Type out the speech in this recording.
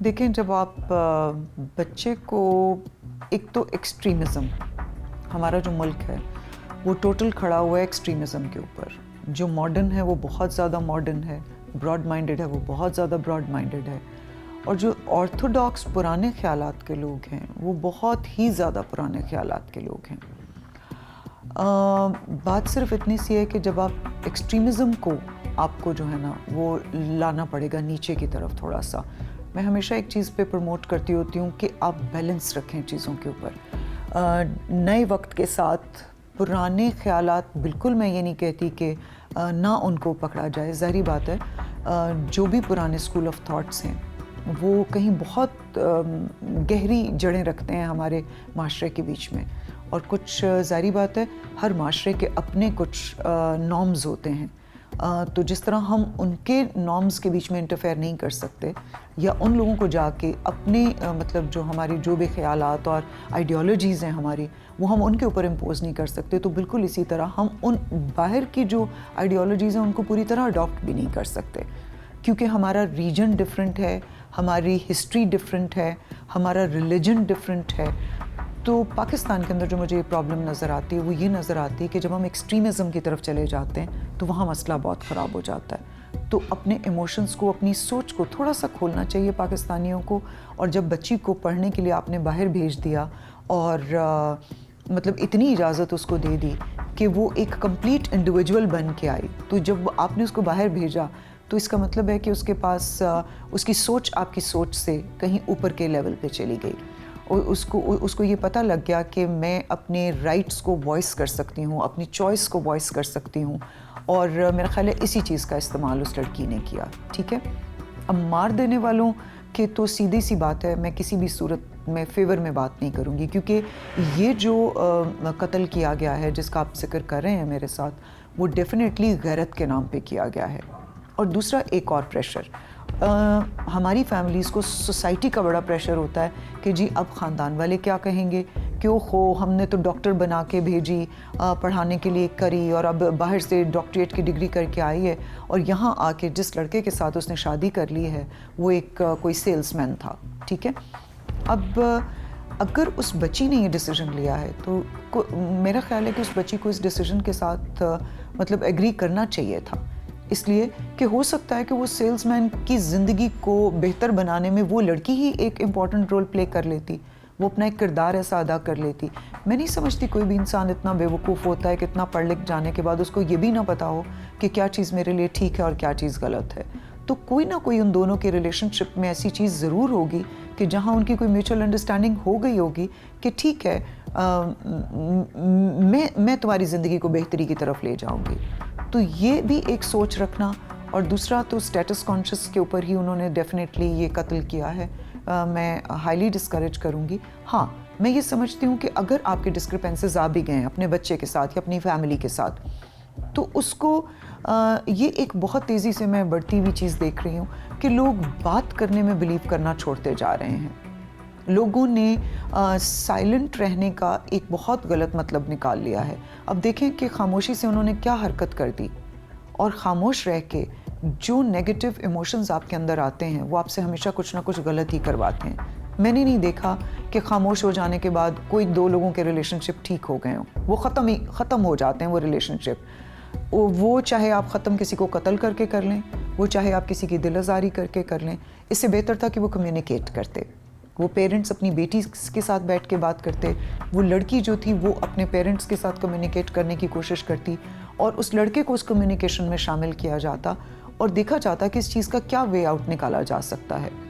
دیکھیں، جب آپ بچے کو ایک تو ایکسٹریمزم، ہمارا جو ملک ہے وہ ٹوٹل کھڑا ہوا ہے ایکسٹریمزم کے اوپر. جو ماڈرن ہے وہ بہت زیادہ ماڈرن ہے، براڈ مائنڈڈ ہے وہ بہت زیادہ براڈ مائنڈڈ ہے، اور جو آرتھوڈاکس پرانے خیالات کے لوگ ہیں وہ بہت ہی زیادہ پرانے خیالات کے لوگ ہیں. بات صرف اتنی سی ہے کہ جب آپ ایکسٹریمزم کو آپ کو جو ہے نا وہ لانا پڑے گا نیچے کی طرف تھوڑا سا. میں ہمیشہ ایک چیز پہ پروموٹ کرتی ہوتی ہوں کہ آپ بیلنس رکھیں چیزوں کے اوپر. نئے وقت کے ساتھ پرانے خیالات بالکل میں یہ نہیں کہتی کہ نہ ان کو پکڑا جائے. ظاہری بات ہے جو بھی پرانے اسکول آف تھاٹس ہیں وہ کہیں بہت گہری جڑیں رکھتے ہیں ہمارے معاشرے کے بیچ میں، اور کچھ ظاہری بات ہے ہر معاشرے کے اپنے کچھ نارمز ہوتے ہیں. تو جس طرح ہم ان کے نارمز کے بیچ میں انٹرفیئر نہیں کر سکتے، یا ان لوگوں کو جا کے اپنے مطلب جو ہماری جو بھی خیالات اور آئیڈیالوجیز ہیں ہماری وہ ہم ان کے اوپر امپوز نہیں کر سکتے، تو بالکل اسی طرح ہم ان باہر کی جو آئیڈیالوجیز ہیں ان کو پوری طرح اڈاپٹ بھی نہیں کر سکتے، کیونکہ ہمارا ریجن ڈفرینٹ ہے، ہماری ہسٹری ڈفرینٹ ہے، ہمارا ریلیجن ڈفرینٹ ہے. تو پاکستان کے اندر جو مجھے یہ پرابلم نظر آتی ہے وہ یہ نظر آتی ہے کہ جب ہم ایکسٹریمزم کی طرف چلے جاتے ہیں تو وہاں مسئلہ بہت خراب ہو جاتا ہے. تو اپنے ایموشنز کو، اپنی سوچ کو تھوڑا سا کھولنا چاہیے پاکستانیوں کو. اور جب بچی کو پڑھنے کے لیے آپ نے باہر بھیج دیا اور مطلب اتنی اجازت اس کو دے دی کہ وہ ایک کمپلیٹ انڈیویجول بن کے آئی، تو جب آپ نے اس کو باہر بھیجا تو اس کا مطلب ہے کہ اس کے پاس اس کی سوچ آپ کی سوچ سے کہیں اوپر کے لیول پہ چلی گئی، اور اس کو یہ پتہ لگ گیا کہ میں اپنے رائٹس کو وائس کر سکتی ہوں، اپنی چوائس کو وائس کر سکتی ہوں. اور میرا خیال ہے اسی چیز کا استعمال اس لڑکی نے کیا. ٹھیک ہے، اب مار دینے والوں کے تو سیدھی سی بات ہے، میں کسی بھی صورت میں فیور میں بات نہیں کروں گی، کیونکہ یہ جو قتل کیا گیا ہے جس کا آپ ذکر کر رہے ہیں میرے ساتھ، وہ ڈیفینیٹلی غیرت کے نام پہ کیا گیا ہے. اور دوسرا ایک اور پریشر ہماری فیملیز کو، سوسائٹی کا بڑا پریشر ہوتا ہے کہ جی اب خاندان والے کیا کہیں گے، کیوں ہم نے تو ڈاکٹر بنا کے بھیجی، پڑھانے کے لیے کری، اور اب باہر سے ڈاکٹریٹ کی ڈگری کر کے آئی ہے، اور یہاں آ کے جس لڑکے کے ساتھ اس نے شادی کر لی ہے وہ ایک کوئی سیلس مین تھا. ٹھیک ہے، اب اگر اس بچی نے یہ ڈیسیژن لیا ہے تو میرا خیال ہے کہ اس بچی کو اس ڈیسیژن کے ساتھ مطلب ایگری کرنا چاہیے تھا، اس لیے کہ ہو سکتا ہے کہ وہ سیلس مین کی زندگی کو بہتر بنانے میں وہ لڑکی ہی ایک امپورٹنٹ رول پلے کر لیتی، وہ اپنا ایک کردار ایسا ادا کر لیتی. میں نہیں سمجھتی کوئی بھی انسان اتنا بے وقوف ہوتا ہے کہ اتنا پڑھ لکھ جانے کے بعد اس کو یہ بھی نہ پتا ہو کہ کیا چیز میرے لیے ٹھیک ہے اور کیا چیز غلط ہے. تو کوئی نہ کوئی ان دونوں کے ریلیشن شپ میں ایسی چیز ضرور ہوگی کہ جہاں ان کی کوئی میوچل انڈرسٹینڈنگ ہو گئی ہوگی کہ ٹھیک ہے میں تمہاری زندگی کو بہتری کی طرف لے جاؤں گی. تو یہ بھی ایک سوچ رکھنا. اور دوسرا تو اسٹیٹس کانشس کے اوپر ہی انہوں نے ڈیفینیٹلی یہ قتل کیا ہے. میں ہائیلی ڈسکریج کروں گی. ہاں، میں یہ سمجھتی ہوں کہ اگر آپ کے ڈسکرپنسز آ بھی گئے ہیں اپنے بچے کے ساتھ یا اپنی فیملی کے ساتھ، تو اس کو یہ ایک بہت تیزی سے میں بڑھتی ہوئی چیز دیکھ رہی ہوں کہ لوگ بات کرنے میں بلیو کرنا چھوڑتے جا رہے ہیں. لوگوں نے سائلنٹ رہنے کا ایک بہت غلط مطلب نکال لیا ہے. اب دیکھیں کہ خاموشی سے انہوں نے کیا حرکت کر دی، اور خاموش رہ کے جو نیگیٹو ایموشنز آپ کے اندر آتے ہیں وہ آپ سے ہمیشہ کچھ نہ کچھ غلط ہی کرواتے ہیں. میں نے نہیں دیکھا کہ خاموش ہو جانے کے بعد کوئی دو لوگوں کے ریلیشن شپ ٹھیک ہو گئے ہوں. وہ ختم ہو جاتے ہیں وہ ریلیشن شپ. وہ چاہے آپ ختم کسی کو قتل کر کے کر لیں، وہ چاہے آپ کسی کی دل آزاری کر کے کر لیں. اس سے بہتر تھا کہ وہ کمیونیکیٹ کرتے. وہ پیرنٹس اپنی بیٹی کے ساتھ بیٹھ کے بات کرتے، وہ لڑکی جو تھی وہ اپنے پیرنٹس کے ساتھ کمیونیکیٹ کرنے کی کوشش کرتی، اور اس لڑکے کو اس کمیونیکیشن میں شامل کیا جاتا اور دیکھا جاتا کہ اس چیز کا کیا وے آؤٹ نکالا جا سکتا ہے.